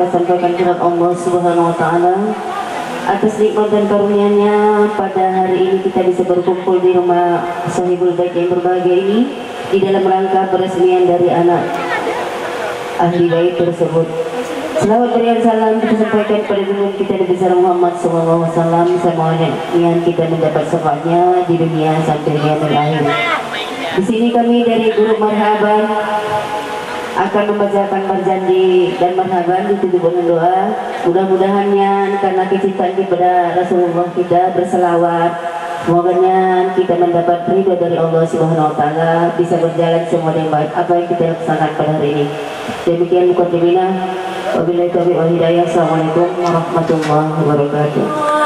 kita sampaikan kepada Allah Subhanahu wa Ta'ala atas nikmat dan karunia-Nya. Pada hari ini kita bisa berkumpul di rumah Sahibul Bait yang berbahagia ini di dalam rangka peresmian dari anak ahli bait tersebut. Selawat berian salam kita sampaikan pada junjungan kita Nabi besar Muhammad SAW. Semuanya yang kita mendapat syafaatnya di dunia sampai dunia akhir. Di sini kami dari Guru Marhaban akan membacakan berjanji dan marhaban ditutup dengan doa. Mudah-mudahannya karena kecintaan kepada Rasulullah kita berselawat, semoga kita mendapat ridho dari Allah Subhanahu wa Ta'ala, bisa berjalan semua yang baik apa yang kita laksanakan pada hari ini. Demikian muqaddimah. Wabillahi taufiq wal hidayah. Assalamualaikum warahmatullahi wabarakatuh.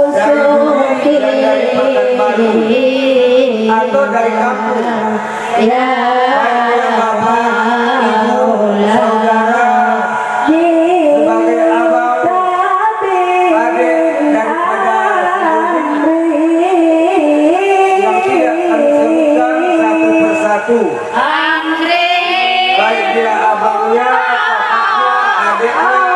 dari bumi dan dari Pekanbaru atau dari kampung, baik bapak, ibu, saudara, sebagai abang, adik daripada yang tidak kami sebutkan satu persatu, baik dia abangnya, kakaknya, adiknya.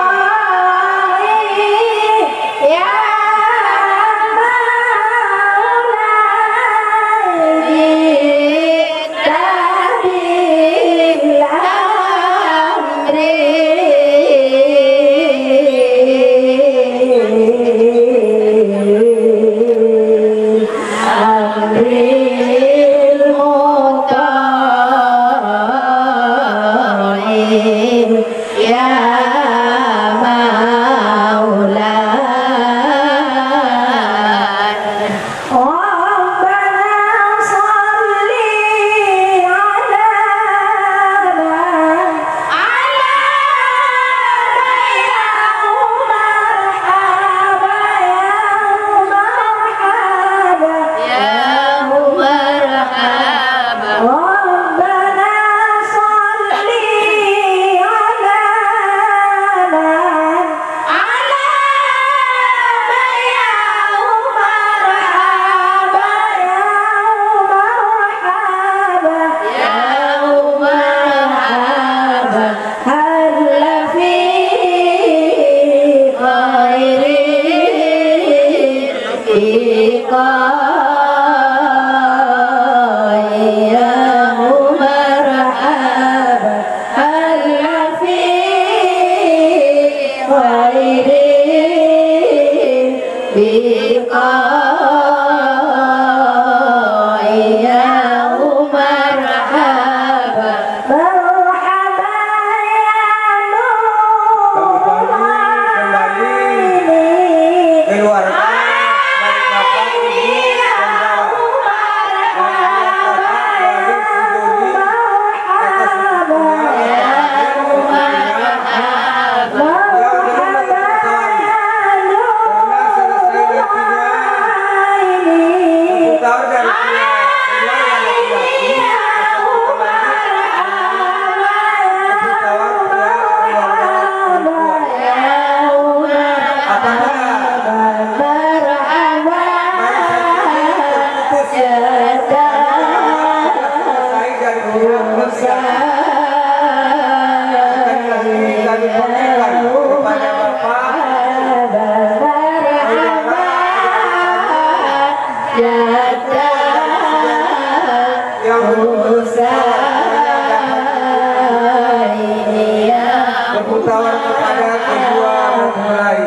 Bermutawar kepada kedua mempelai.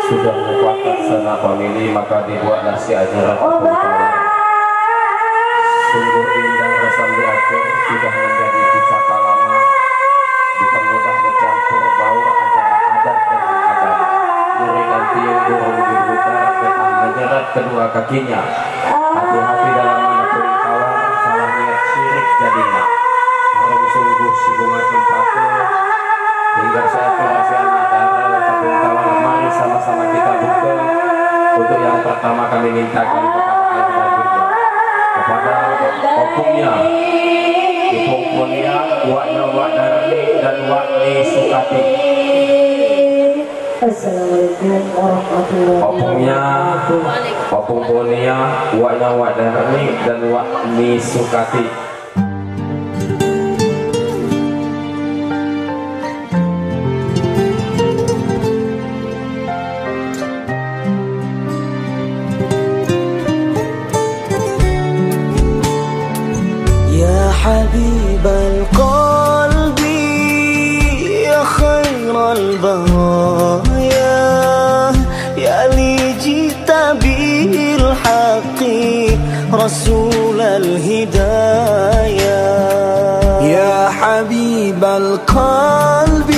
Sudah mufakat sana famili, maka dibuatlah si ajaran perempuan. Sungguh indah rasa diatur, sudah menjadi pusaka lama. Bukan mudah mencampur baur antara adat dengan agama. Murid dan tiung burung berputar, getah menjerat kedua kakinya. Hati-hati dalam mengatur kawan, salah niat syirik jadinya. Harum sungguh si bunga cempaka, hingga satu rahasia darah tapi kawan, mari sama-sama kita buka. Untuk yang pertama kami mintakan kepada ayah dan bunda, kepada opungnya, ipung punia, waknya wak darani dan wakni sukati. Assalamualaikum warahmatullahi wabarakatuh. Opung punia, waknya wak darani dan wakni sukati. حبيب القلب يا خير البرايا يا لي جئت رسول الهداية يا حبيب القلب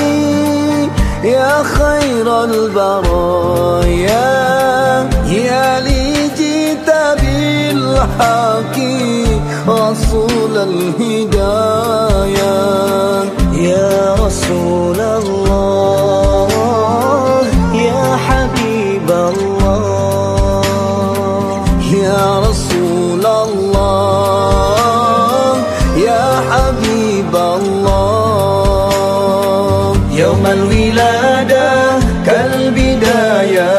يا خير البرايا يا لي جئت بالحق رسول الهداية يا رسول الله يا حبيب الله يا رسول الله يا حبيب الله يوم الولادة كالبداية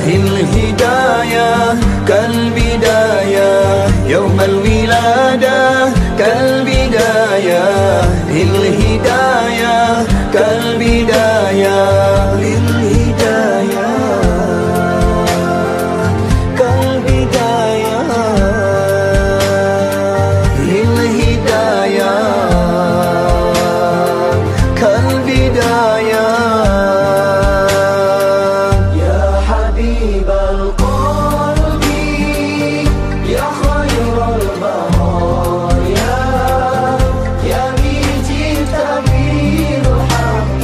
الهداية كالبداية يوم الولادة كالبداية الهداية كالبداية للهداية كالبداية للهداية كالبداية يا حبيب القلب يا خير البرايا يا جئت بالحق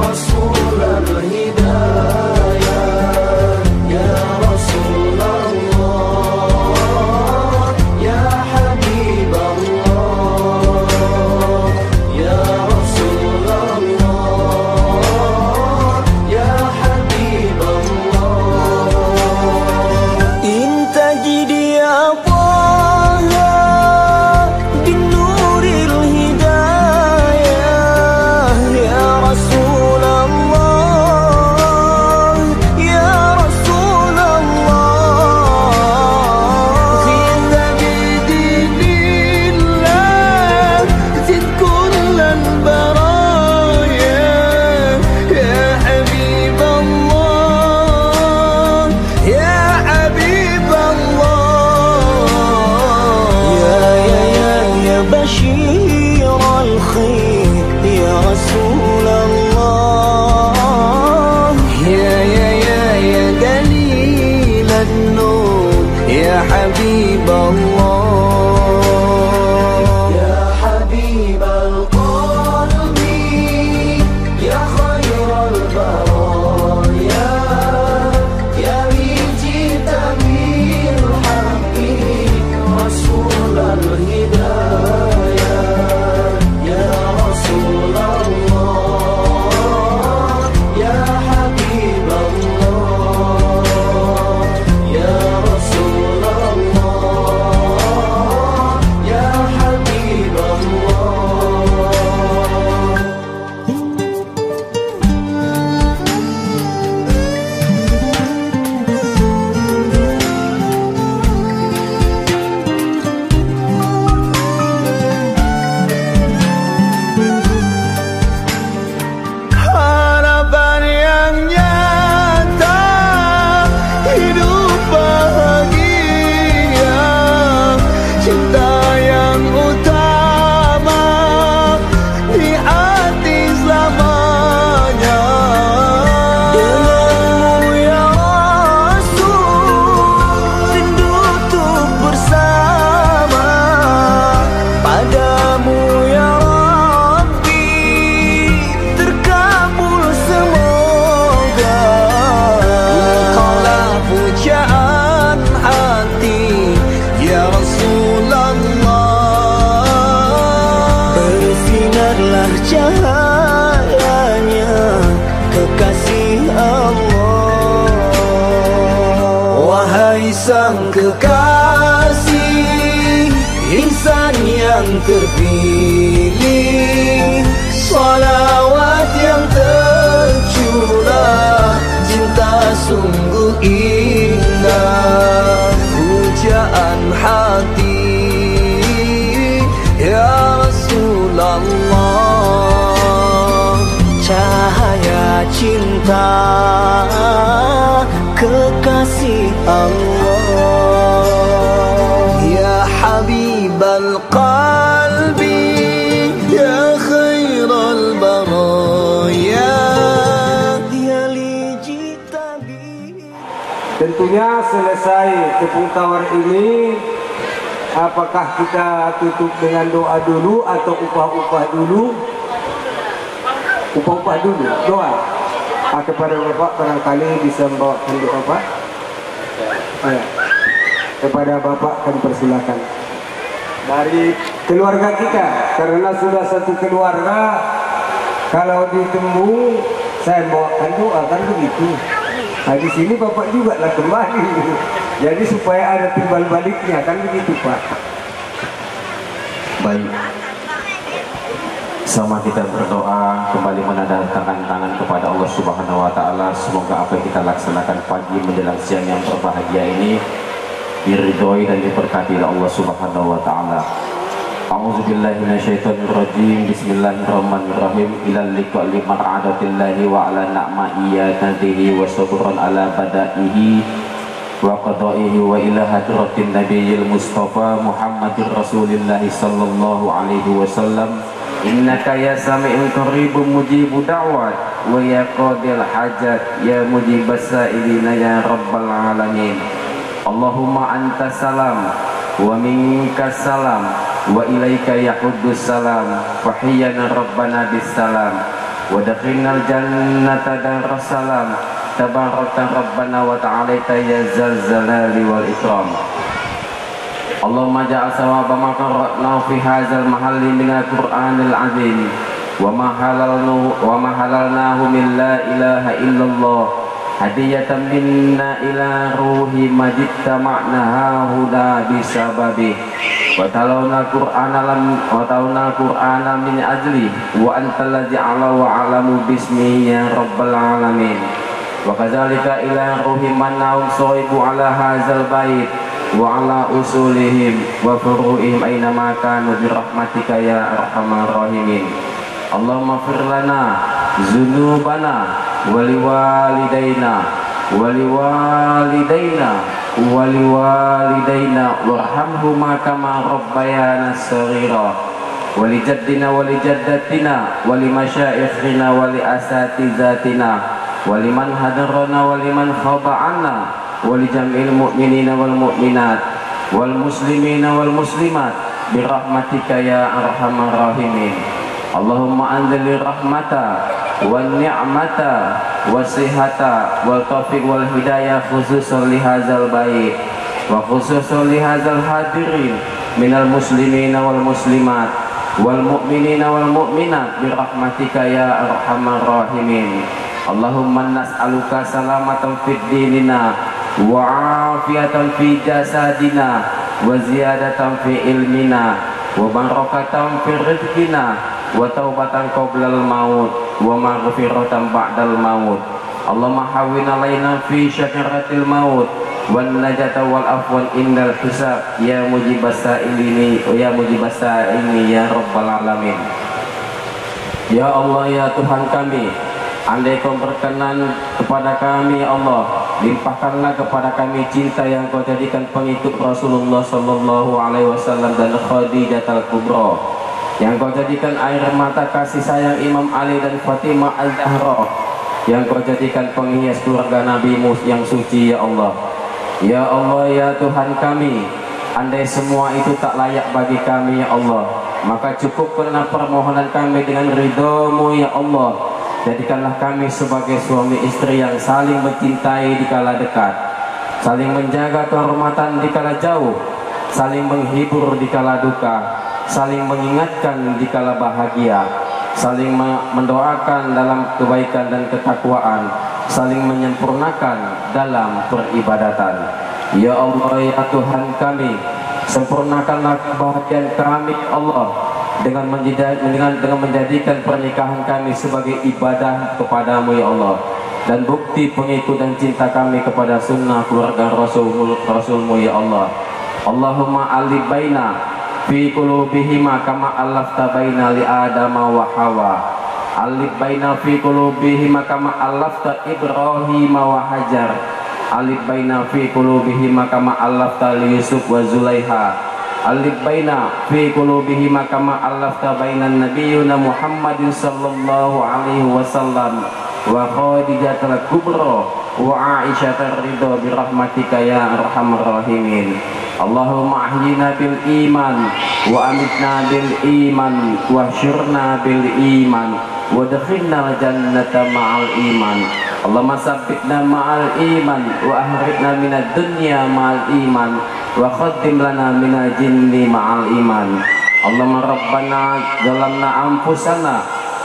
رسول الهداية يا رسول الله يا حبيب الله يا رسول الله يا حبيب الله انت جدي يا طه بالنور الهداية يا رسول الله يا رسول الله زدت بدين الله زد كل البرايا يا حبيب الله يا حبيب الله يا بشير الخير يا رسول الله يا دليل النور يا حبيب الله يا حبيب القلب يا خير البرايا يا جئت بالحق رسول الهداية يا رسول الله يا حبيب الله يا رسول الله يا حبيب الله harapan yang nyata hidup bahagia cinta yang utama di hati selamanya denganmu ya Rasul rindu untuk bersama padamu ya Rabbi terkabul semoga engkaulah pujaan hati ya Rasulullah bersinarlah cahayanya kekasih Allah wahai sang kekasih insan yang terpilih salawat yang tercurah cinta sungguh indah pujaan hati ya Rasulullah cahaya cinta kekasih Allah ya Habibal qalbi ya khairal baraya ya li jitabi. Tentunya selesai tepung tawar ini Apakah kita tutup dengan doa dulu atau upah-upah dulu? Upah-upah dulu, doa. Kepada Bapak barangkali bisa membawakan doa Bapak. Kepada Bapak kami persilakan. Dari keluarga kita, karena sudah satu keluarga, kalau ditemu saya bawakan doa kan begitu. Nah di sini Bapak juga lah kembali. Jadi supaya ada timbal baliknya kan begitu Pak. Baik, sama kita berdoa kembali menadahkan tangan kepada Allah Subhanahu wa Ta'ala. Semoga apa yang kita laksanakan pagi menjelang siang yang berbahagia ini diridhoi dan diberkati oleh Allah Subhanahu wa Ta'ala. A'udzubillahi minasyaitonirrajim. Bismillahirrahmanirrahim. Ilal liqa'i mar'adatillahi wa ala na'maiyatihi wa sabran ala badaihi wa qada'ihi wa ila hadratin nabiyil mustafa Muhammadir Rasulillahi sallallahu alaihi wasallam. Innaka ya sami'un qaribun mujibu da'wat wa ya qadil hajat ya mujibas sa'ilina ya rabbal alamin. Allahumma anta salam wa minka salam wa ilaika yahudus salam fahiyyana rabbana bis salam wa dakhinal jannata daras salam tabarakta rabbana wa ta'alaita ya zal zalali wal ikram. Allahumma ja'al sawaba ma qara'na fi hadzal mahalli min al-Qur'anil azim wa ma halalnahu min la ilaha illallah hadiyatan minna ila ruhi majittama'na huda bisababi wa talawna Qur'ana min ajli wa antal ladzi ala wa alamu bismi ya rabbal alamin. Wa kadzalika ila ruhi man sahibu ala hadzal bait wa ala usulihim wa furu'ihim aina ma kanu bi rahmatika ya arhamar rahimin. Allahumma fir lana dzunubana wa liwalidaina wa liwalidaina wa liwalidaina warhamhuma kama rabbayana shaghira wa li jaddina wa li jaddatina wa li masyaikhina wa li asatizatina wa liman hadarana wa liman khaba'ana wa li jam'il mu'minina wal mu'minat wal muslimina wal muslimat bi rahmatika ya arhamar rahimin. Allahumma anzil rahmata wan ni'mata wasihata wal taufiq wal hidayah khususan li hadzal bait wa khususan li hadzal hadirin minal muslimina wal muslimat wal mu'minina wal mu'minat bi rahmatika ya arhamar rahimin. Allahumma nas'aluka salamatan fid dinina wa afiyatan fi jasadina wa ziyadatan fi ilmina wa barakatan fi rizqina wa taubatan qoblal maut wa maghfiratan ba'dal maut. Allahumma hawwin alaina fi syakaratil maut wan najata wal afwan indal hisab ya mujibas sa'ilini ya mujibas sa'ilini ya rabbal alamin. Ya Allah ya Tuhan kami, andai kau berkenan kepada kami ya Allah, limpahkanlah kepada kami cinta yang kau jadikan pengikut Rasulullah sallallahu alaihi wasallam dan Khadijatul Kubra, yang kau jadikan air mata kasih sayang Imam Ali dan Fatimah Al-Zahra, yang kau jadikan penghias keluarga Nabi-Mu yang suci ya Allah. Ya Allah ya Tuhan kami, andai semua itu tak layak bagi kami ya Allah, maka cukupkanlah permohonan kami dengan ridho-Mu ya Allah. Jadikanlah kami sebagai suami istri yang saling mencintai di kala dekat, saling menjaga kehormatan di kala jauh, saling menghibur di kala duka, saling mengingatkan di kala bahagia, saling mendoakan dalam kebaikan dan ketakwaan, saling menyempurnakan dalam peribadatan. Ya Allah ya Tuhan kami, sempurnakanlah kebahagiaan kami Allah dengan menjadikan pernikahan kami sebagai ibadah kepadamu ya Allah, dan bukti pengikut dan cinta kami kepada sunnah keluarga Rasulmu ya Allah. Allahumma alif baina fi qulubihima kama allafta baina li adama wa hawa. Alif baina fi qulubihima kama allafta Ibrahim wa Hajar. Alif baina fi qulubihima kama allafta li Yusuf wa Zulaiha. Alif baina fi qulubihim kama allafta bainan nabiyyina Muhammadin sallallahu alaihi wasallam wa Khadijatul Kubra wa Aisyah ridho birahmatika ya arhamar rahimin. Allahumma ahyina bil iman wa amitna bil iman wa syurna bil iman wa dakhilna jannata ma'al iman. Allahumma sabbitna ma'al iman wa ahridna minad dunya ma'al iman wa khaddim lana minal jinni ma'al iman. Allahumma rabbana zalamna anfusana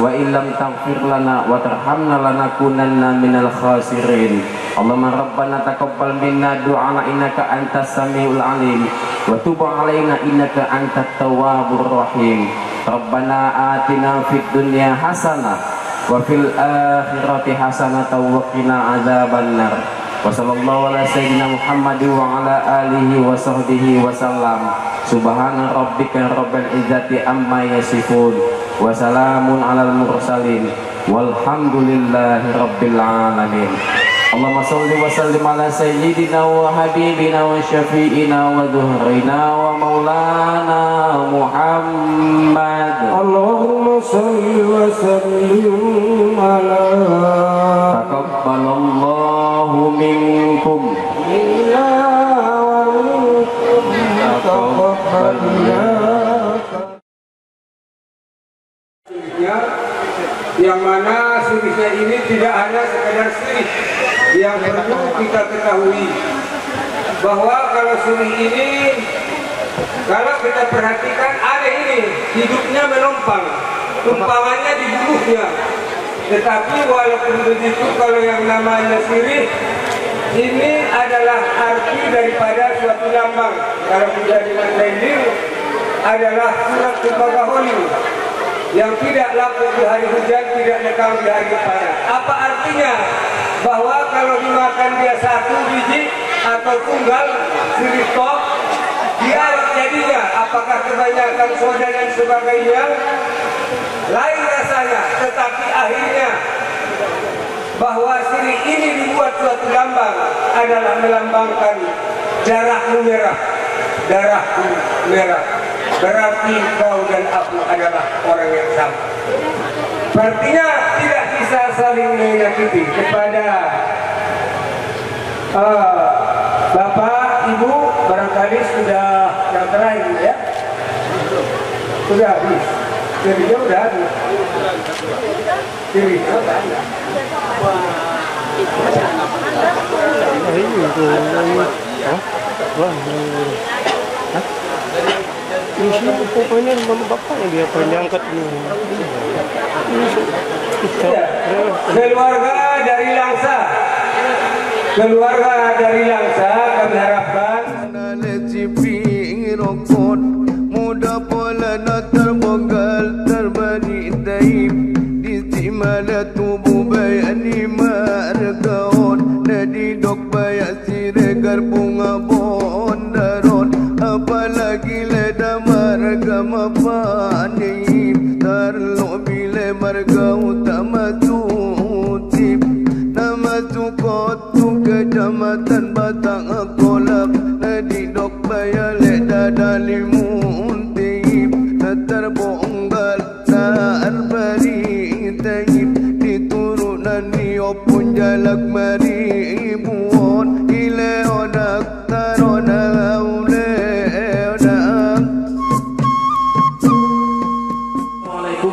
wa illam taghfir lana wa tarhamna lanakunanna minal khasirin. Allahumma rabbana taqabbal minna du'ana innaka antas samiul alim wa tub alaina innaka antat tawwabur rahim. Rabbana atina fid dunya hasanah wa fil akhirati hasanah wa qina adzabannar. Wa sallallahu ala sayyidina Muhammad wa ala alihi wa sahbihi wa sallam. Subhana rabbika rabbil izzati amma yasifun wa salamun alal mursalin walhamdulillahi rabbil alamin. Allahumma salli wa sallim ala sayyidina wa habibina wa syafi'ina wa zuhrina wa maulana Muhammad. Allahumma salli wa sallim ala taqabbalallahu minkum minna wa minkum taqabbalna. Yang mana sirihnya ini tidak hanya sekadar sirih, yang perlu kita ketahui bahwa kalau sirih ini, kalau kita perhatikan ada ini hidupnya melompang, tumpangannya di buluhnya. Tetapi walaupun begitu, kalau yang namanya sirih ini adalah arti daripada suatu lambang. Kalau kita di Mandailing adalah surat Tubagaholi yang tidak laku di hari hujan, tidak lekang di hari panas. Apa artinya? Bahwa kalau dimakan dia satu biji atau tunggal sirih tok, dia jadinya apakah kebanyakan soda dan sebagainya, lain rasanya. Tetapi akhirnya bahwa sirih ini dibuat suatu lambang adalah melambangkan darahmu merah, darahku merah. Berarti kau dan aku adalah orang yang sama. Artinya tidak bisa saling menyakiti kepada Bapak, Ibu, barangkali sudah yang terakhir ya. Sudah habis. Jadinya sudah habis. Jadinya sudah habis. Ini pokoknya mama bapaknya dia penyangkat ini. Keluarga dari Langsa, keluarga dari Langsa kami harapkan muda pola terbonggal terbani taib disimala tubuh bayani margaon nadi dok bayak siregar bunga bondaron apalagi leda marga mapani tarlo bile marga utama tutip nama tukotu kecamatan Batang Kolak nadi dok bayak leda dalimun tip terbonggal tarbari taib diturunan niopun jalak mari buon ile odak tarona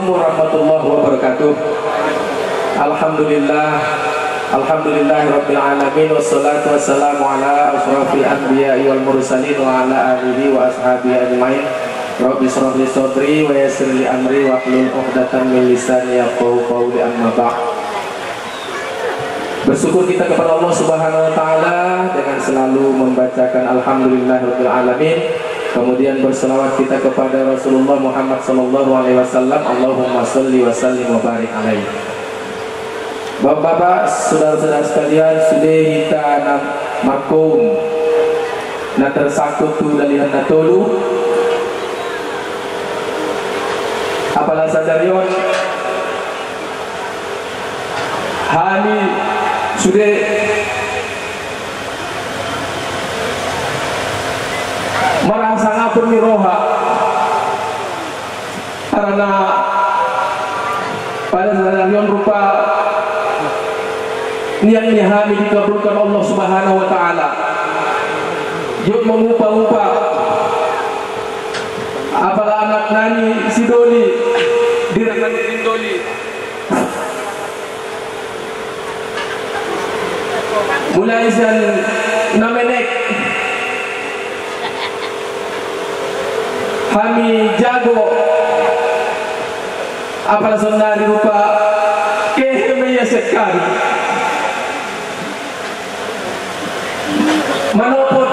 warahmatullahi wabarakatuh. Alhamdulillah, alhamdulillahirabbil alamin wassalatu wassalamu ala asyrafil anbiya'i wal mursalin wa ala alihi wa ashabihi ajmain. Rabbi shrah li sadri wa yassir li amri wa hlul 'uqdatam min lisani yafqahu qawli, amma ba'd. Bersyukur kita kepada Allah Subhanahu wa taala dengan selalu membacakan alhamdulillahirabbil alamin. Kemudian berselawat kita kepada Rasulullah Muhammad sallallahu alaihi wasallam. Allahumma shalli wa sallim wa barik alaihi. Bapak-bapak, saudara-saudara sekalian, sudah kita makum na tersakut tu dalihan na tolu. Apalah sadarion hani sudah merasa ngapun miroha karena pada sadarion rupa kami dikabulkan Allah Subhanahu wa taala. Yuk mengupah-upah apalah anak nani si Doli direkan Doli mulai sian namenek kami jago apalah sonari rupa kehemeya sekali manopot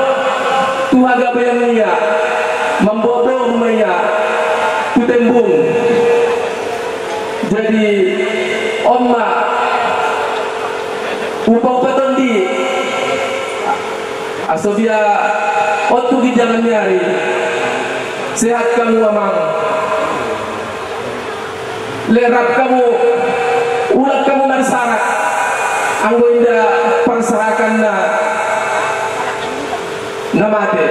tuhaga bayangnya membobo rumahnya kutembung jadi omma upau patondi asobia otu di jalan nyari sehat kamu mamang lerap kamu ulat kamu marsarak anggo inda perserakan na namate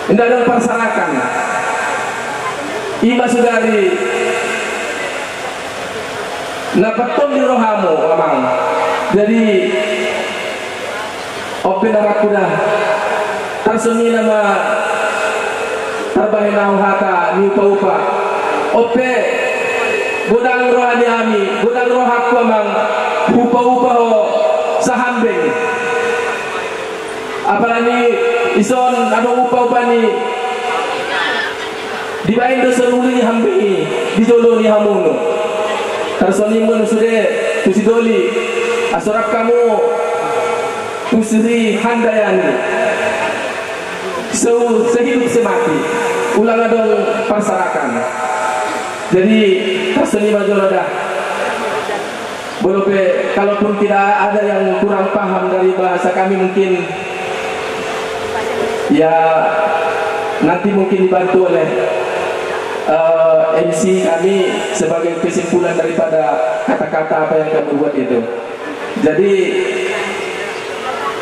inda ada perserakan ima sudari napaton di rohamu mamang jadi open narakuda tarsuni nama terbahenau hata ni upa-upa ope godang rohani ami godang rohakku amang upa-upa ho sahambeng apalagi ison adong upa-upa ni dibain dosa uli hambengi dijolo ni hamuno tarsoni mun sude tusidoli asorap kamu tusri handayani sehidup semati ulang adong pasarakan jadi tarsoni majolo dah bolope kalaupun tidak ada yang kurang paham dari bahasa kami mungkin ya nanti mungkin dibantu oleh MC kami sebagai kesimpulan daripada kata-kata apa yang kami buat itu. Jadi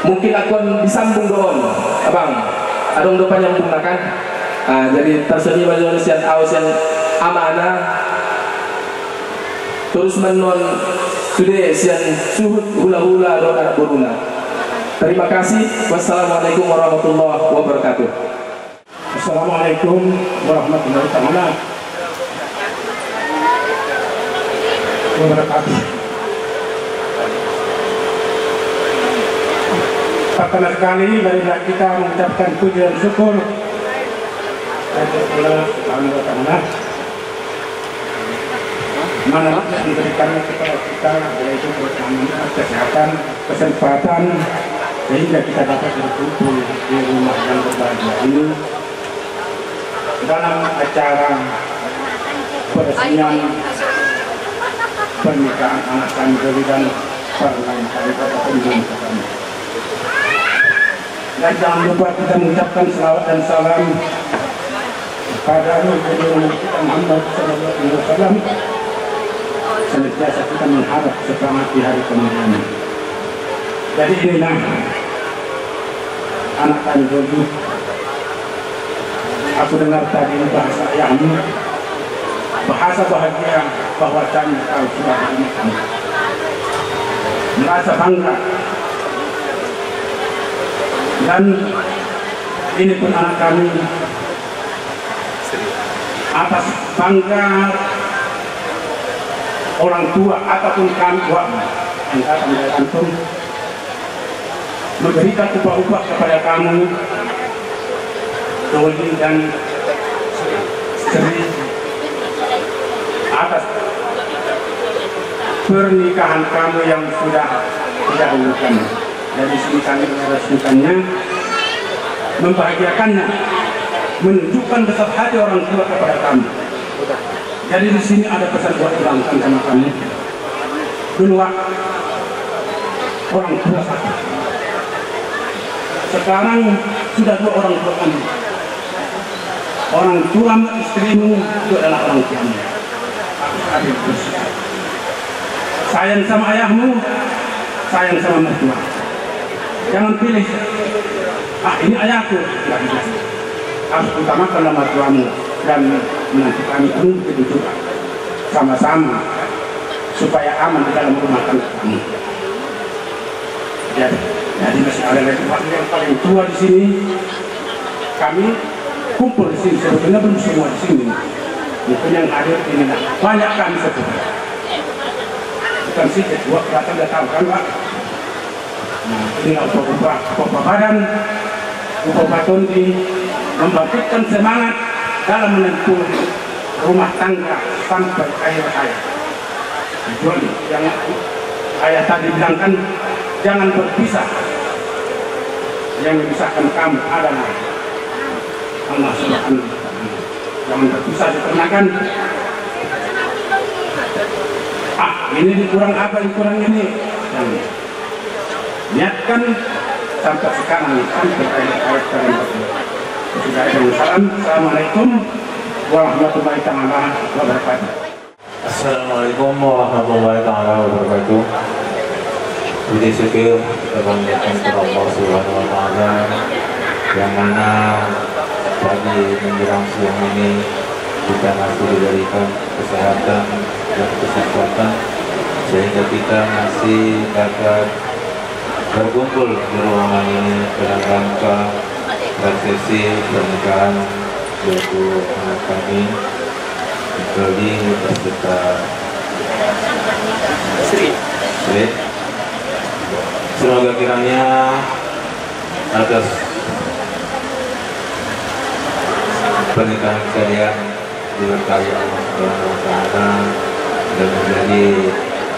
mungkin akan disambung doon, abang. Adong do panjambung kan? Jadi terseni major sian aus yang amanah terus menon sudah sian suhud hula-hula do anak buruna. Terima kasih. Wassalamualaikum warahmatullahi wabarakatuh. Assalamualaikum warahmatullahi wabarakatuh. Pertama sekali marilah kita mengucapkan puji dan syukur kepada Allah Subhanahu wa taala. Mana yang diberikan kepada kita yaitu keamanan, kesehatan, kesempatan sehingga kita dapat berkumpul di rumah yang berbahagia ini dalam acara peresmian pernikahan anak kami dan perlahan kali pada penjumpa kami. Dan jangan lupa kita mengucapkan selawat dan salam kepada Nabi kita Muhammad SAW. Senantiasa kita mengharap selamat di hari kemudian. Jadi inilah anak kami dulu. Aku dengar tadi bahasa ayahmu, bahasa bahagia bahwa kami tahu sudah menikah. Merasa bangga. Dan ini pun anak kami atas bangga orang tua ataupun kami angkatan dari antum memberikan upah-upah kepada kamu Doli dan Sri atas pernikahan kamu yang sudah didahulukan. Dari sini kami meresmikannya, membahagiakannya, menunjukkan besar hati orang tua kepada kami. Jadi di sini ada pesan buat dilangkan sama kami. Dulu orang tua satu. Sekarang sudah dua orang tua kami. Orang tua istrimu itu adalah orang tuamu. Sayang sama ayahmu, sayang sama mertua. Jangan pilih, ini ayahku. Harus utamakan mertuamu dan menanti kami pun itu juga sama-sama supaya aman di dalam rumah tangga kami. Jadi masih ada yang paling tua di sini. Kami kumpul di sini, sebetulnya belum semua di sini. Mungkin yang hadir ini banyak kami sebetulnya. Bukan sih, kedua kelihatan udah tahu kan Pak. Nah, ini upah badan, upah batonti membangkitkan semangat dalam menempuh rumah tangga sampai akhir hayat. Kecuali yang ayah tadi bilangkan, jangan berpisah. Yang memisahkan kamu adalah Allah Subhanahu wa Ta'ala. Jangan berpisah dikarenakan ini kurang apa, ini kurang ini. Dan niatkan sampai sekarang sampai ayat kalian berdua. Sudah ada salam. Assalamualaikum warahmatullahi taala wabarakatuh. Assalamualaikum warahmatullahi taala wabarakatuh. Puji syukur kita panjatkan kepada Allah Subhanahu wa Ta'ala yang mana pagi menjelang siang ini kita masih diberikan kesehatan dan kesempatan sehingga kita masih dapat berkumpul di ruangan ini dalam rangka prosesi pernikahan yaitu anak kami Dodi beserta Sri. Semoga kiranya atas pernikahan kalian diberkahi Allah Subhanahu wa Ta'ala dan menjadi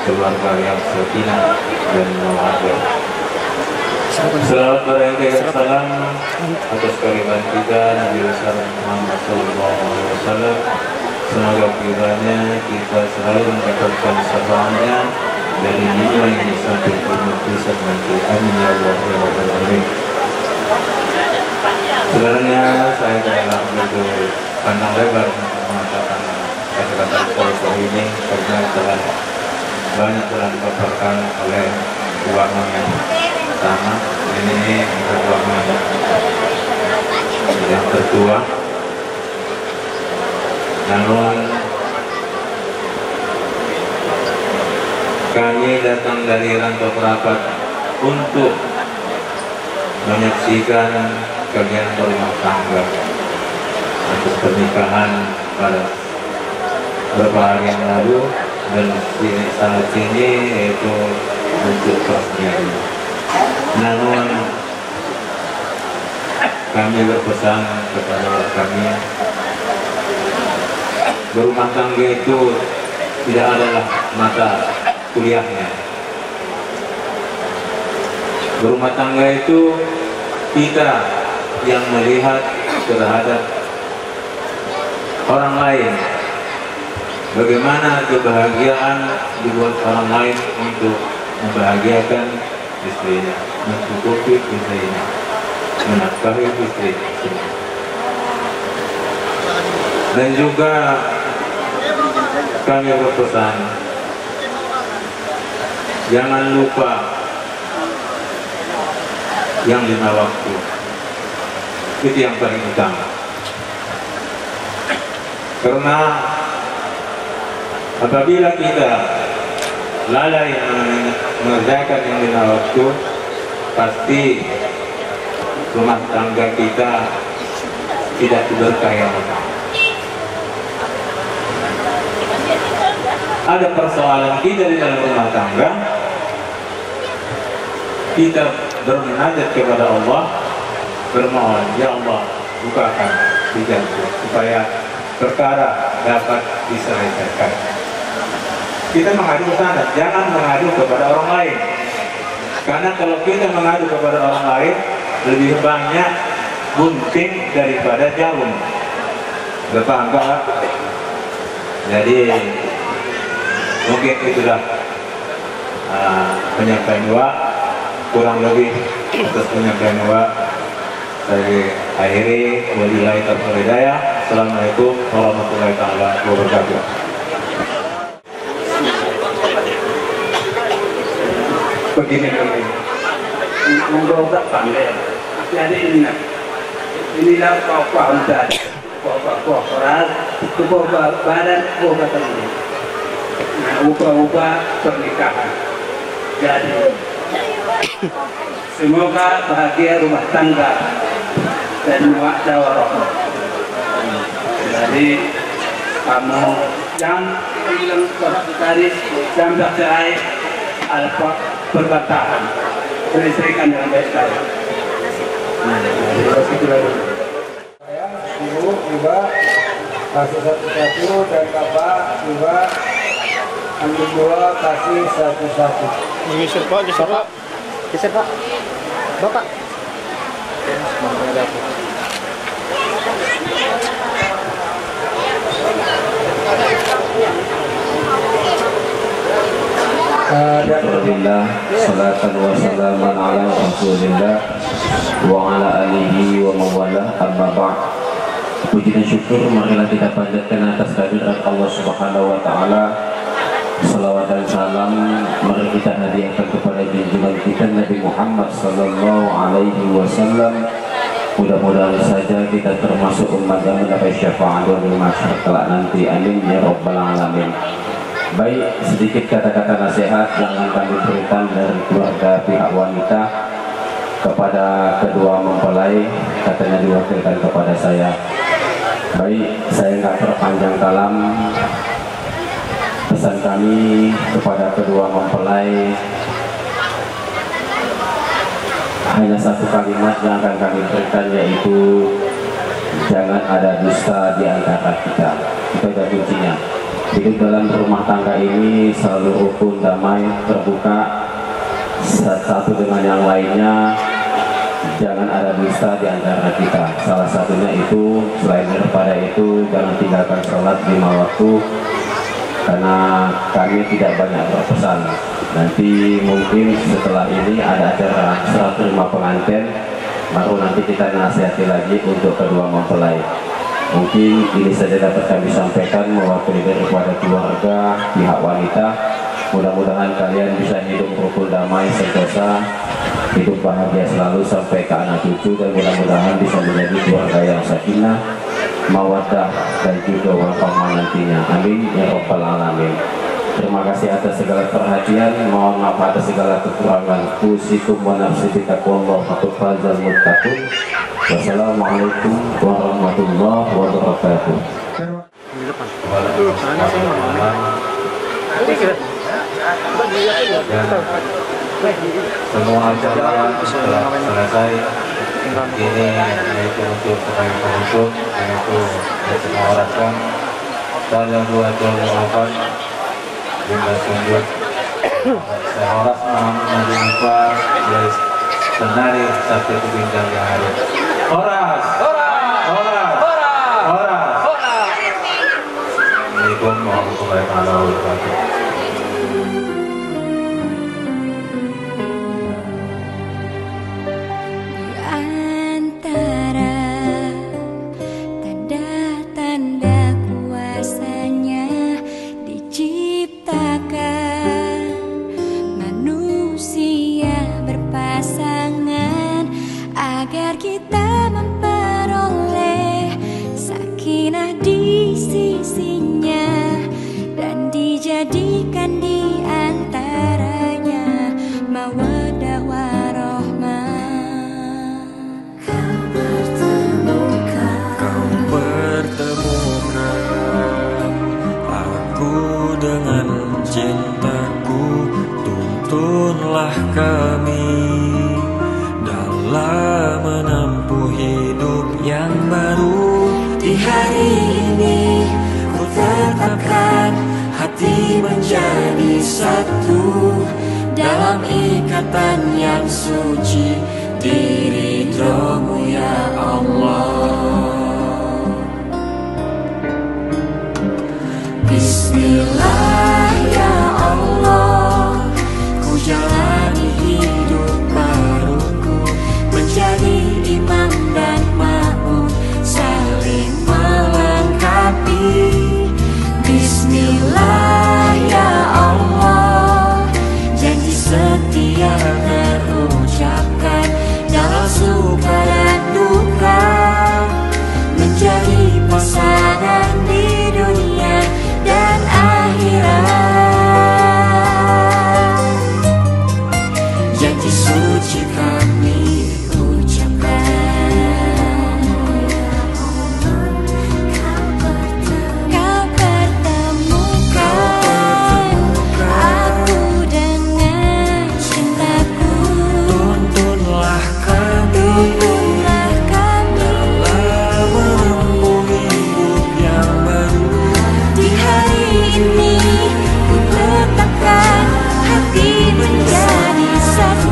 keluarga yang sakinah dan mawaddah. Selamat berangkat salam atas kehadiran kita Nabi Muhammad SAW. Semoga kiranya kita selalu mendapatkan syafaatnya dari dunia ini sampai kemudian nanti. Amin ya Allah ya Rabbal Alamin. Sebenarnya saya telah begitu pandang lebar untuk mengatakan kata-kata poin ini karena telah banyak telah dipaparkan oleh ulama yang pertama. Ini ulama yang tertua. Namun kami datang dari rantau kerabat untuk menyaksikan kalian berumah tangga atas pernikahan pada beberapa hari yang lalu dan saat ini yaitu untuk peresmian. Namun kami berpesan kepada kami, berumah tangga itu tidak adalah mata kuliahnya. Berumah tangga itu kita yang melihat terhadap orang lain, bagaimana kebahagiaan dibuat orang lain untuk membahagiakan istrinya, mencukupi istrinya, menafkahi istrinya. Dan juga kami berpesan, jangan lupa yang 5 waktu. Itu yang paling utama. Karena apabila kita lalai mengerjakan yang 5 waktu, pasti rumah tangga kita tidak berkah. Ada persoalan kita di dalam rumah tangga, kita bermunajat kepada Allah, bermohon, ya Allah bukakan hijabku supaya perkara dapat diselesaikan. Kita mengadu ke sana, jangan mengadu kepada orang lain, karena kalau kita mengadu kepada orang lain lebih banyak gunting daripada jarum. Paham enggak? Jadi mungkin itulah penyampaian doa, kurang lebih atas penyampaian doa saya akhiri. Wabillahi taufiq wal hidayah. Assalamualaikum warahmatullahi taala wabarakatuh. Begini, menggoda pandai. Tapi ada inilah kau udah, kau keras, kau badan, kau ketemu. Nah, ubah pernikahan. Jadi Semoga bahagia rumah tangga dan mawaddah warahmah. Jadi kamu yang bilang dari jam cerai alfa perbatasan beristrikan dengan baik-baik. Ibu juga kasih satu-satu dan bapak juga ambil dua kasih satu-satu. Geser Pak, geser Pak. Geser Pak. Bapak. Alhamdulillah, salatan wa salaman ala rasulillah wa ala alihi wa mawalah, amma ba'd. Puji dan syukur marilah kita panjatkan atas kehadirat Allah Subhanahu wa taala. Salawat dan salam mari kita hadiahkan kepada junjungan kita Nabi Muhammad sallallahu alaihi wasallam. Mudah-mudahan saja kita termasuk umat yang mendapat syafaat di mahsyar kelak nanti. Amin ya rabbal alamin. Baik, sedikit kata-kata nasihat yang akan diberikan dari keluarga pihak wanita kepada kedua mempelai, katanya diwakilkan kepada saya. Baik, saya nggak terpanjang kalam. Pesan kami kepada kedua mempelai hanya satu kalimat yang akan kami berikan, yaitu jangan ada dusta di antara kita. Itu aja kuncinya. Hidup dalam rumah tangga ini selalu rukun, damai, terbuka satu dengan yang lainnya. Jangan ada dusta di antara kita. Salah satunya itu, selain daripada itu, jangan tinggalkan sholat 5 waktu, karena kami tidak banyak berpesan. Nanti mungkin setelah ini ada acara serah terima pengantin, baru nanti kita nasihati lagi untuk kedua mempelai. Mungkin ini saja dapat kami sampaikan mewakili daripada keluarga pihak wanita. Mudah-mudahan kalian bisa hidup rukun, damai, sentosa, hidup bahagia selalu sampai ke anak cucu, dan mudah-mudahan bisa menjadi keluarga yang sakinah, mawaddah, dan juga warahmah nantinya. Amin ya rabbal alamin. Terima kasih atas segala perhatian. Mohon maaf atas segala kekurangan. Usikum wa nafsi bitaqwallah fazal muttaqun. Wassalamualaikum warahmatullahi wabarakatuh. Semua acara telah selesai. Ini yaitu untuk penutup, yaitu mengeluarkan salah dua jawaban bunda sundut. Saya horas Nabi Mufa dari penari satu bintang yang ada. Horas, horas, horas, horas, horas. Assalamualaikum warahmatullahi wabarakatuh. Jadikan di antaranya mawaddah warahmah. Kau pertemukan aku dengan cintaku. Tuntunlah kami dalam menempuh hidup yang baru. Di hari ini ku tetapkan hati menjadi satu dalam ikatan yang suci di ridho-Mu ya Allah. Bismillah ya Allah, ku jalani hidup baruku menjadi imam dan makmum, saling melengkapi. Bismillah ya Allah, janji setia terucapkan dalam suka dan duka, menjadi pasangan di dunia dan akhirat. Janji janji suci kami ucapkan. Kau pertemukan aku dengan cintaku. Tuntunlah kami dalam menempuh hidup yang baru. Di hari ini ku tetapkan hati menjadi satu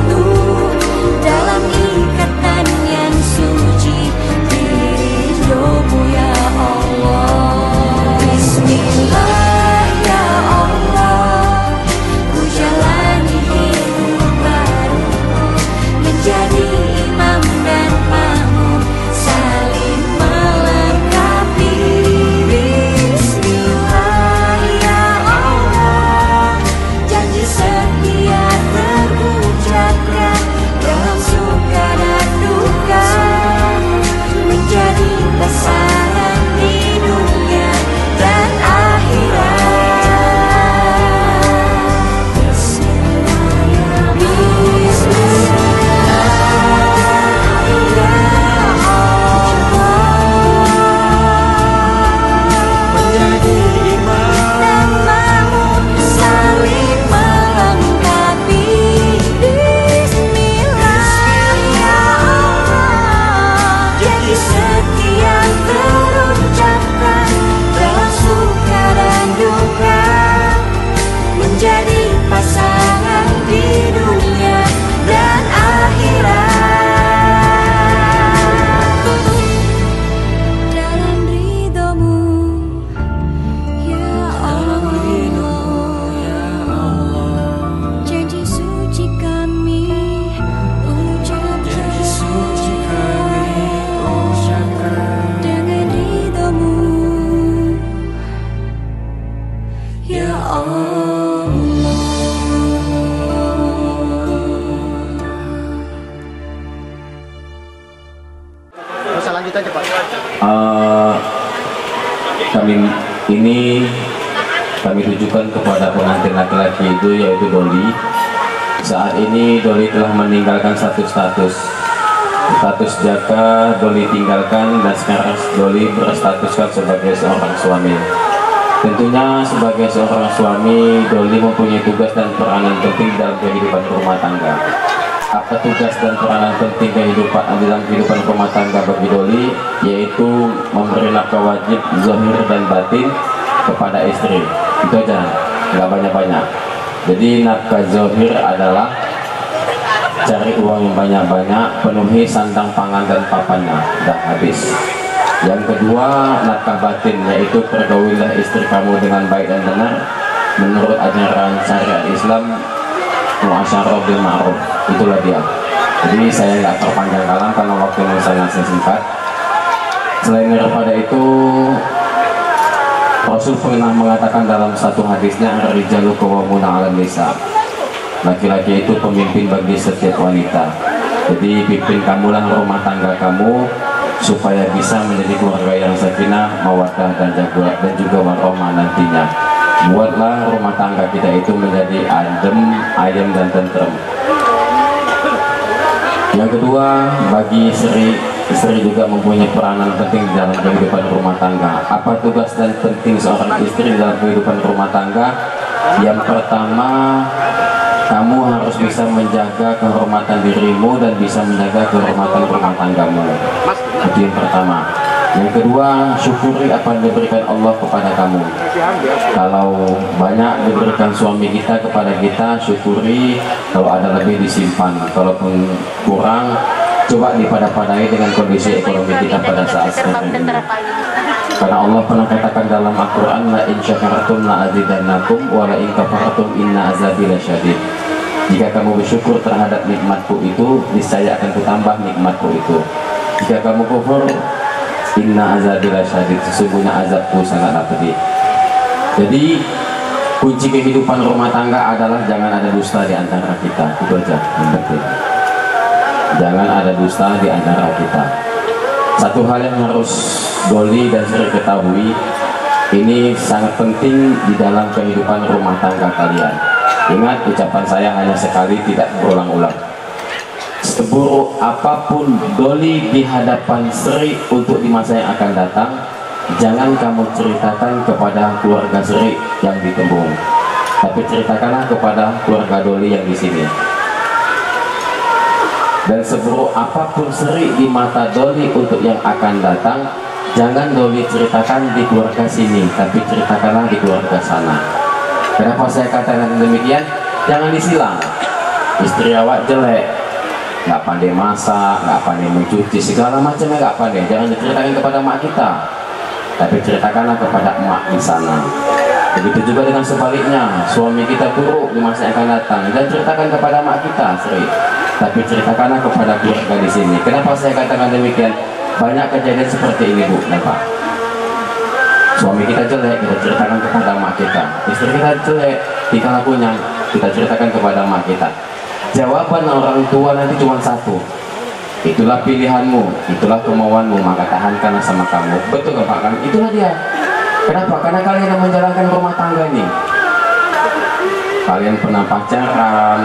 dalam ikatan yang suci ridhomu ya Allah. Bismillah ya Allah, ku jalani hidup baru menjadi imam dan makmum saling melengkapi. Bismillah ya Allah, janji setia terucapkan dalam suka dan duka menjadi pasangan di dunia dan akhirat. Bismillah ya Menjadi imam dan makmum saling melengkapi. Bismillah ya Allah, janji setia terucapkan dalam suka dan duka menjadi pasangan di dunia dan akhirat. Dalam ridhomu ya Allah, janji suci kami ucapkan dengan ridhomu ya Allah. Kami tujukan kepada pengantin laki-laki itu, yaitu Doli. Saat ini Doli telah meninggalkan status jaka. Doli tinggalkan dan sekarang Doli berstatuskan sebagai seorang suami. Tentunya sebagai seorang suami, Doli mempunyai tugas dan peranan penting dalam kehidupan rumah tangga. Apa tugas dan peranan penting dalam kehidupan rumah tangga bagi Doli? Yaitu memberi nafkah wajib zahir dan batin kepada istri. Itu aja, nggak banyak-banyak. Jadi nafkah zahir adalah cari uang yang banyak-banyak, penuhi sandang pangan dan papannya, dah habis. Yang kedua, nafkah batin, yaitu pergaulilah istri kamu dengan baik dan benar menurut ajaran syariat Islam, muasyarah bil ma'ruf. Itulah dia. Jadi saya nggak terpanjang kalam karena waktu yang sangat singkat. Selain daripada itu, Rasul pernah mengatakan dalam satu hadisnya, ar-rijalu qawwamuna 'alan nisa. Laki-laki itu pemimpin bagi setiap wanita. Jadi pimpin kamulah rumah tangga kamu supaya bisa menjadi keluarga yang sakinah, mawaddah dan juga warahmah nantinya. Buatlah rumah tangga kita itu menjadi adem, ayem dan tentrem. Yang kedua, bagi istri juga mempunyai peranan penting dalam kehidupan rumah tangga. Apa tugas dan penting seorang istri dalam kehidupan rumah tangga? Yang pertama, kamu harus bisa menjaga kehormatan dirimu dan bisa menjaga kehormatan rumah tanggamu. Itu yang pertama. Yang kedua, syukuri apa yang diberikan Allah kepada kamu. Kalau banyak diberikan suami kita kepada kita, syukuri. Kalau ada lebih disimpan. Kalaupun kurang, coba dipada-padai dengan kondisi ekonomi kita pada saat sekarang ini. Karena Allah pernah katakan dalam Al-Quran, la in syakartum la azidannakum wa la in kafartum inna azabi lasyadid. Jika kamu bersyukur terhadap nikmatku itu, niscaya akan kutambah nikmatku itu. Jika kamu kufur, inna azabi lasyadid, sesungguhnya azabku sangatlah pedih. Jadi kunci kehidupan rumah tangga adalah jangan ada dusta di antara kita. Itu aja yang penting. Jangan ada dusta di antara kita. Satu hal yang harus Doli dan Sri ketahui, ini sangat penting di dalam kehidupan rumah tangga kalian. Ingat, ucapan saya hanya sekali, tidak berulang-ulang. seburuk apapun doli di hadapan Sri untuk di masa yang akan datang, jangan kamu ceritakan kepada keluarga Sri yang di Tembung, tapi ceritakanlah kepada keluarga doli yang di sini. Dan seburuk apapun Sri di mata doli untuk yang akan datang, jangan doli ceritakan di keluarga sini, tapi ceritakanlah di keluarga sana. Kenapa saya katakan demikian? Jangan disilang. Istri awak jelek, nggak pandai masak, nggak pandai mencuci, segala macamnya nggak pandai, jangan diceritakan kepada mak kita, tapi ceritakanlah kepada emak di sana. Begitu juga dengan sebaliknya, suami kita buruk di masa yang akan datang, dan ceritakan kepada mak kita, Sri, tapi ceritakanlah kepada keluarga di sini. Kenapa saya katakan demikian? Banyak kejadian seperti ini, Bu dan Pak. Suami kita jelek, kita ceritakan kepada mak kita. Istri kita jelek, kita lakunya, kita ceritakan kepada mak kita. Jawaban orang tua nanti cuma satu, itulah pilihanmu, itulah kemauanmu, maka tahankanlah sama kamu. Betul nggak Pak? Kan itulah dia. Kenapa? Karena kalian yang menjalankan rumah tangga ini. Kalian pernah pacaran.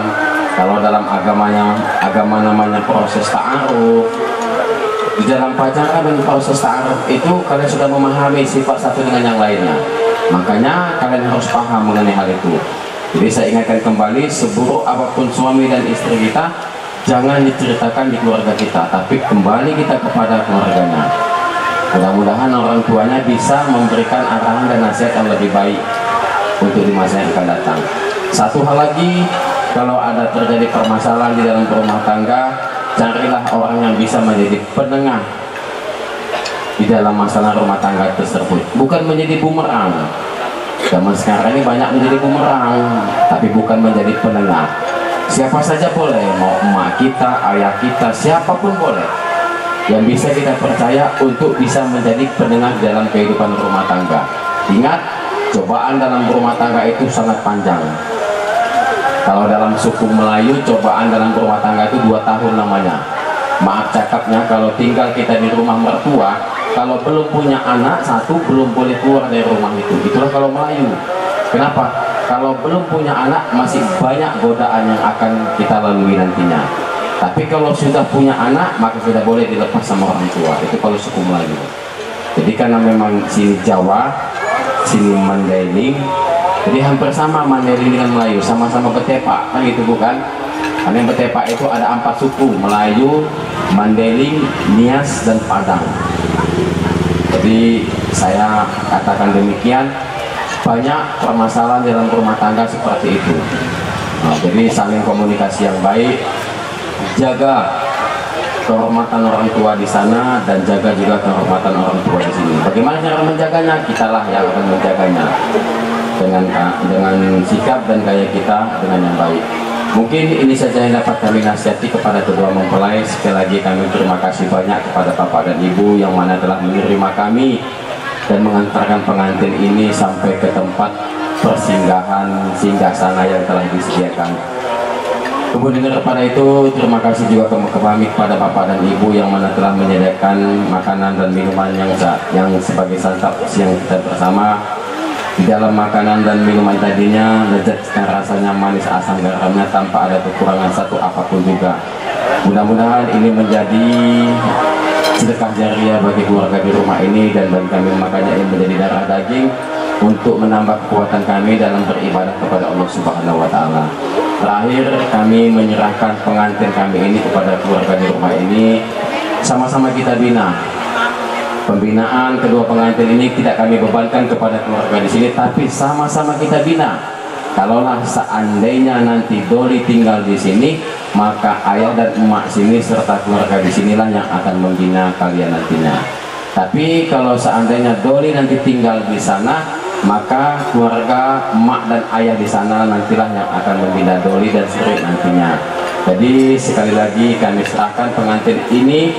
Kalau dalam agama namanya proses ta'aruf. Di dalam pacaran dan proses ta'aruf itu kalian sudah memahami sifat satu dengan yang lainnya. Makanya kalian harus paham mengenai hal itu. Jadi saya ingatkan kembali, seburuk apapun suami dan istri kita, jangan diceritakan di keluarga kita, tapi kembali kita kepada keluarganya. Mudah-mudahan orang tuanya bisa memberikan arahan dan nasihat yang lebih baik untuk di masa yang akan datang. Satu hal lagi, kalau ada terjadi permasalahan di dalam rumah tangga, carilah orang yang bisa menjadi penengah di dalam masalah rumah tangga tersebut, bukan menjadi bumerang. Zaman sekarang ini banyak menjadi bumerang, tapi bukan menjadi penengah. Siapa saja boleh, mau emak kita, ayah kita, siapapun boleh, yang bisa kita percaya untuk bisa menjadi penengah dalam kehidupan rumah tangga. Ingat, cobaan dalam rumah tangga itu sangat panjang. Kalau dalam suku Melayu, cobaan dalam rumah tangga itu 2 tahun namanya. Maaf cakapnya, kalau tinggal kita di rumah mertua, kalau belum punya anak satu, belum boleh keluar dari rumah itu. Itulah kalau Melayu. Kenapa? Kalau belum punya anak, masih banyak godaan yang akan kita lalui nantinya. Tapi kalau sudah punya anak, maka sudah boleh dilepas sama orang tua. Itu kalau suku Melayu. Jadi karena memang sini Jawa, sini Mandailing, jadi hampir sama Mandailing dengan Melayu, sama-sama Betepak, kan gitu bukan? Karena yang Betepak itu ada 4 suku, Melayu, Mandailing, Nias, dan Padang. Jadi saya katakan demikian, banyak permasalahan dalam rumah tangga seperti itu. Nah, jadi saling komunikasi yang baik, jaga kehormatan orang tua di sana dan jaga juga kehormatan orang tua di sini. Bagaimana cara menjaganya? Kitalah yang akan menjaganya dengan sikap dan gaya kita dengan yang baik. Mungkin ini saja yang dapat kami nasihati kepada kedua mempelai. Sekali lagi kami terima kasih banyak kepada Bapak dan Ibu yang mana telah menerima kami dan mengantarkan pengantin ini sampai ke tempat persinggahan singgasana yang telah disediakan. Kemudian daripada itu, terima kasih juga kami kepada Bapak dan Ibu yang mana telah menyediakan makanan dan minuman yang sebagai santap siang kita bersama. Di dalam makanan dan minuman tadinya lezat dan rasanya manis asam garamnya tanpa ada kekurangan satu apapun juga. Mudah-mudahan ini menjadi sedekah jariah bagi keluarga di rumah ini dan bagi kami, makanya ini menjadi darah daging untuk menambah kekuatan kami dalam beribadah kepada Allah Subhanahu wa Ta'ala. Terakhir, kami menyerahkan pengantin kami ini kepada keluarga di rumah ini, sama-sama kita bina. Pembinaan kedua pengantin ini tidak kami bebankan kepada keluarga di sini, tapi sama-sama kita bina. Kalaulah seandainya nanti Doli tinggal di sini, maka ayah dan emak sini serta keluarga di sinilah yang akan membina kalian nantinya. Tapi kalau seandainya Doli nanti tinggal di sana, maka keluarga emak dan ayah di sana nantilah yang akan membina Doli dan Sri nantinya. Jadi sekali lagi kami serahkan pengantin ini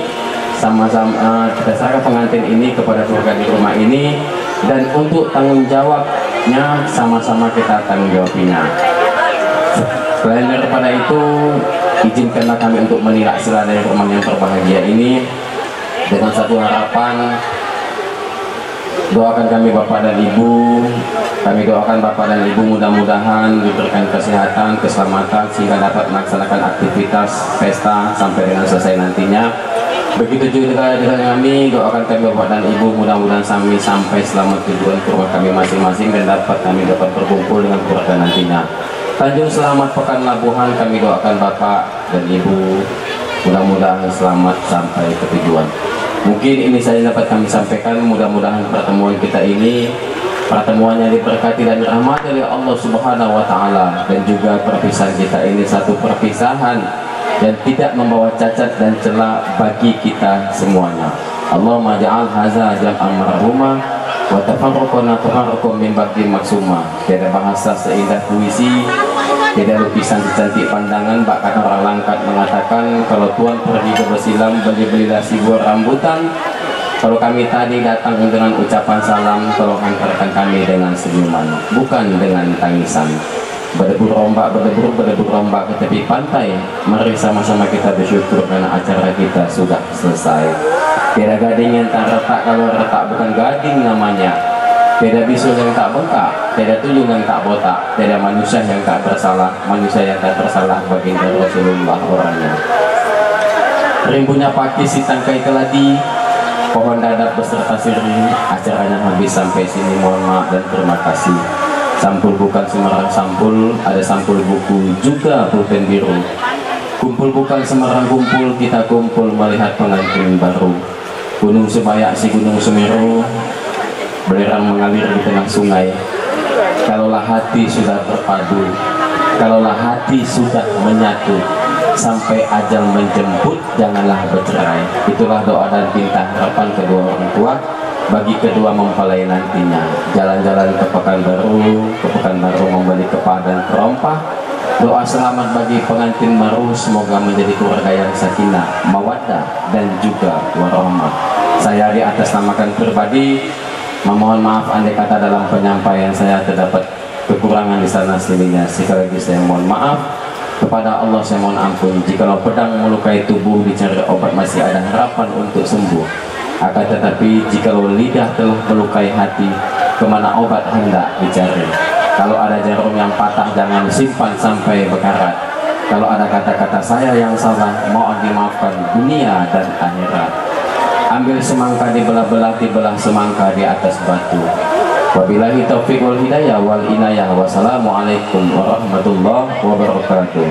sama-sama, kita serahkan pengantin ini kepada keluarga di rumah ini, dan untuk tanggung jawabnya sama-sama kita tanggung jawabnya. Selain daripada itu, izinkanlah kami untuk menilai sila dari rumah yang berbahagia ini dengan satu harapan, Doakan kami Bapak dan Ibu, kami doakan Bapak dan Ibu mudah-mudahan diberikan kesehatan, keselamatan sehingga dapat melaksanakan aktivitas pesta sampai dengan selesai nantinya. Begitu juga dengan kami, doakan kami Bapak dan Ibu mudah-mudahan kami sampai selamat tujuan ke rumah kami masing-masing dan kami dapat berkumpul dengan keluarga nantinya. Tanjung Selamat Pekan Labuhan, kami doakan Bapak dan Ibu mudah-mudahan selamat sampai ke tujuan. Mungkin ini saja dapat kami sampaikan. Mudah-mudahan pertemuan kita ini pertemuan yang diberkati dan dirahmati oleh Allah Subhanahu wa Ta'ala, dan juga perpisahan kita ini satu perpisahan yang tidak membawa cacat dan celah bagi kita semuanya. Allahumma ja'al haza jam'an marhuma wa tafarruqana tafarruqum min ba'di maksuma. Tiada bahasa seindah puisi, tiada lukisan secantik pandangan. Bahkan orang langkat mengatakan kalau Tuhan pergi ke bersilam, beli-belilah si buah rambutan. Kalau kami tadi datang dengan ucapan salam, tolong hantarkan kami dengan senyuman, bukan dengan tangisan. Berdebur ombak ke tepi pantai. Mari sama-sama kita bersyukur karena acara kita sudah selesai. Tiada gading yang tak retak kalau retak bukan gading namanya. Tiada bisul yang tak bengkak, tiada tuyul yang tak botak, tiada manusia yang tak bersalah, manusia yang tak bersalah baginda Rasulullah orangnya. Rimbunya pakis si tangkai keladi, pohon dadap beserta sirih. Acaranya habis sampai sini, mohon maaf dan terima kasih. Sampul bukan Semarang sampul, ada sampul buku juga pulpen biru. Kumpul bukan Semarang kumpul, kita kumpul melihat pengantin baru. Gunung Sebayak si Gunung Semeru, belerang mengalir di tengah sungai. Kalaulah hati sudah berpadu, kalaulah hati sudah menyatu, sampai ajal menjemput janganlah bercerai. Itulah doa dan bintang harapan kedua orang tua bagi kedua mempelai nantinya. Jalan-jalan ke Pekanbaru membeli kepa dan kerompah. Doa selamat bagi pengantin baru, semoga menjadi keluarga yang sakinah, mawaddah dan juga warahmah. Saya di atas namakan pribadi memohon maaf andai kata dalam penyampaian saya terdapat kekurangan di sana sininya. Sekali lagi saya mohon maaf. Kepada Allah saya mohon ampun. Jikalau pedang melukai tubuh dicari obat masih ada harapan untuk sembuh. Akan tetapi jikalau lidah telah melukai hati, kemana obat hendak dicari. Kalau ada jarum yang patah jangan simpan sampai bekarat. Kalau ada kata-kata saya yang salah, mohon dimaafkan dunia dan akhirat. Ambil semangka dibelah-belah, dibelah semangka di atas batu. Wabillahi taufiq wal hidayah wal inayah. Wassalamualaikum warahmatullahi wabarakatuh.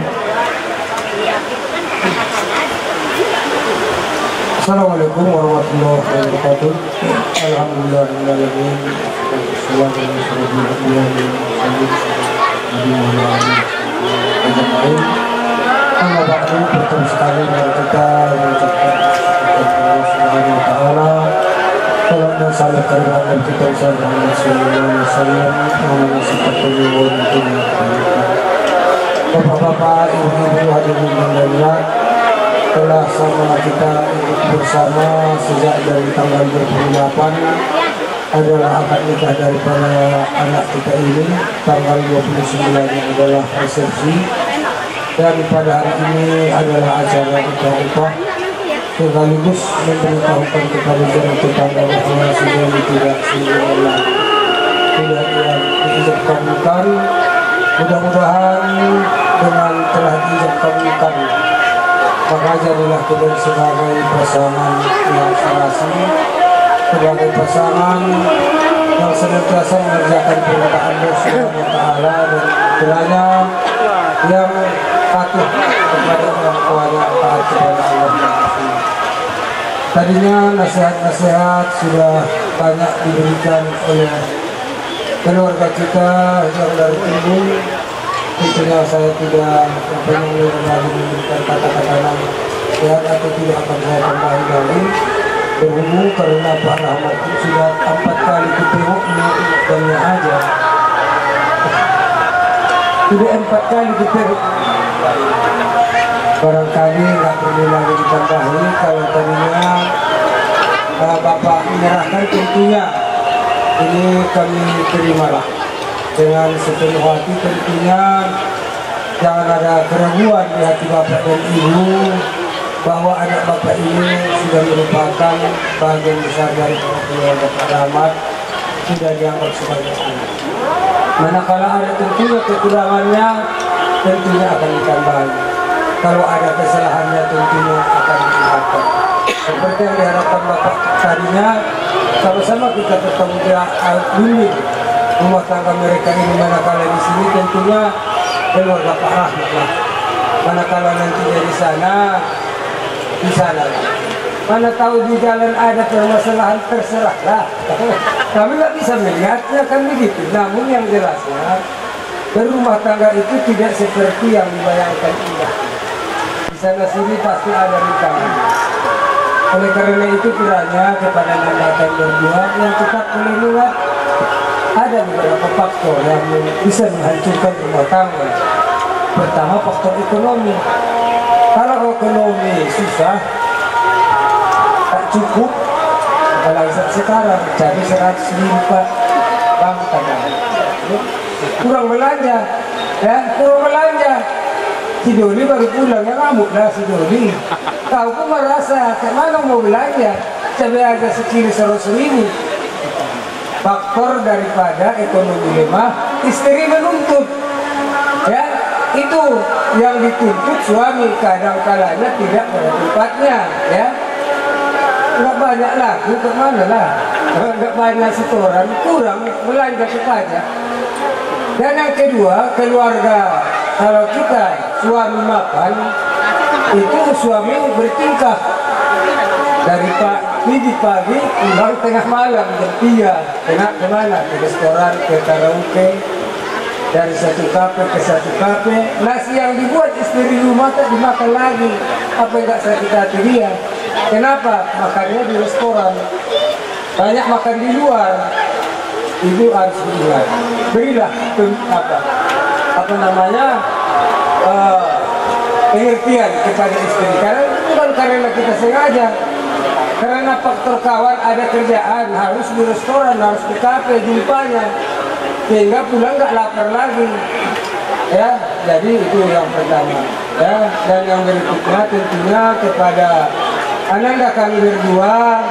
Assalamualaikum warahmatullahi wabarakatuh. Alhamdulillahirrahmanirrahim. Bertemu sekali dengan kita mengucapkan Allah Subhanahu wa Ta'ala. Salam dan salam kepada kita Muhammad sallallahu alaihi wasallam, nama seperti Bapak-bapak, ibu-ibu hadirin dan hadirat, telah sama kita ikut bersama sejak dari tanggal 28 adalah akad nikah daripada anak kita ini. Tanggal 29 adalah resepsi, dan pada hari ini adalah acara upah sekaligus memberitahukan kepada jalan tetangga bahwa sudah tidak diijabkan. Mudah-mudahan dengan telah diijabkan, maka jadilah kita sebagai pasangan yang serasi, sebagai pasangan yang senantiasa mengerjakan perintah Allah Subhanahu wa Ta'ala, dan kiranya yang patuh kepada orang tua yang taat kepada Allah. Tadinya nasihat-nasihat sudah banyak diberikan oleh keluarga kita yang dari ibu. Tentunya saya tidak perlu lagi memberikan kata-kata nasihat atau tidak akan saya tambahi lagi. Berhubung karena Pak Rahmat sudah 4 kali ditengoknya dan aja. Sudah 4 kali ditengok. Barangkali nggak perlu lagi ditambahi. Kalau tadinya Bapak menyerahkan, tentunya ini kami terimalah dengan sepenuh hati. Tentunya jangan ada keraguan di hati Bapak dan Ibu bahwa anak Bapak ini sudah merupakan bagian besar dari keluarga Pak Rahmat, tidak dianggap sebagai anak. Manakala ada tentunya kekurangannya, tentunya akan ditambahi. Kalau ada kesalahannya tentunya akan dimaafkan. Seperti yang diharapkan Bapak tadinya, sama-sama kita bertanggung jawab bimbing rumah tangga mereka ini. Manakala di sini tentunya keluarga Pak Rahmat lah. Manakala nantinya di sana. Mana tahu di jalan ada permasalahan, terserahlah. Kami nggak bisa melihatnya kan begitu. Namun yang jelasnya berumah tangga itu tidak seperti yang dibayangkan indah. Di sana sini pasti ada rintangan. Oleh karena itu kiranya kepada yang berdua yang tetap melindungi, ada beberapa faktor yang bisa menghancurkan rumah tangga. Pertama, faktor ekonomi. Kalau ekonomi susah, tak cukup, apalagi sekarang jadi 100.000 Pak, bang kurang belanja, ya kurang belanja. Si Doni baru pulang, ya ngamuk dah si Doni. Kau pun merasa, kayak mana mau belanja? Sampai harga sekilo 100.000. Faktor daripada ekonomi lemah, istri menuntut. Ya, itu yang dituntut suami kadang-kalanya tidak pada tempatnya. Ya, nggak banyak laku kemana lah. Nggak banyak setoran, kurang belanja kepada. Dan yang kedua, keluarga. Kalau kita suami makan, itu suami bertingkah dari pagi pulang tengah malam jam 3, kemana? Ke restoran, ke karaoke, dari satu kafe ke satu kafe. Nasi yang dibuat istri rumah tak dimakan lagi. Apa enggak sakit hati dia? Kenapa? Makannya di restoran, banyak makan di luar. Ibu harus berilah pengertian kepada istri, karena bukan karena kita sengaja, karena faktor kawan ada kerjaan, harus di restoran, harus di kafe jumpanya, sehingga pulang nggak lapar lagi. Ya, jadi itu yang pertama. Ya, dan yang berikutnya tentunya kepada ananda kami berdua,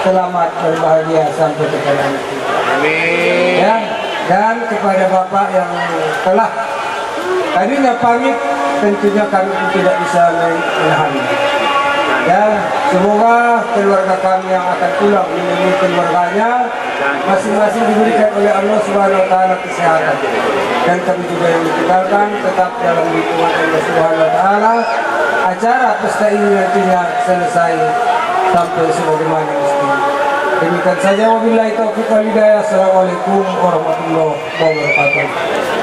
selamat berbahagia sampai kepada anak kita. Amin. Ya, dan kepada Bapak yang telah tadinya pamit, tentunya kami tidak bisa menahannya. Ya, semoga keluarga kami yang akan pulang menemui keluarganya masing-masing diberikan oleh Allah Subhanahu Wa Taala kesehatan, dan kami juga yang ditinggalkan tetap dalam lindungan Allah Subhanahu Wa Taala. Acara pesta ini nantinya selesai sampai sebagaimana mestinya. Demikian saja, wabillahi taufiq wal hidayah. Assalamualaikum warahmatullahi wabarakatuh.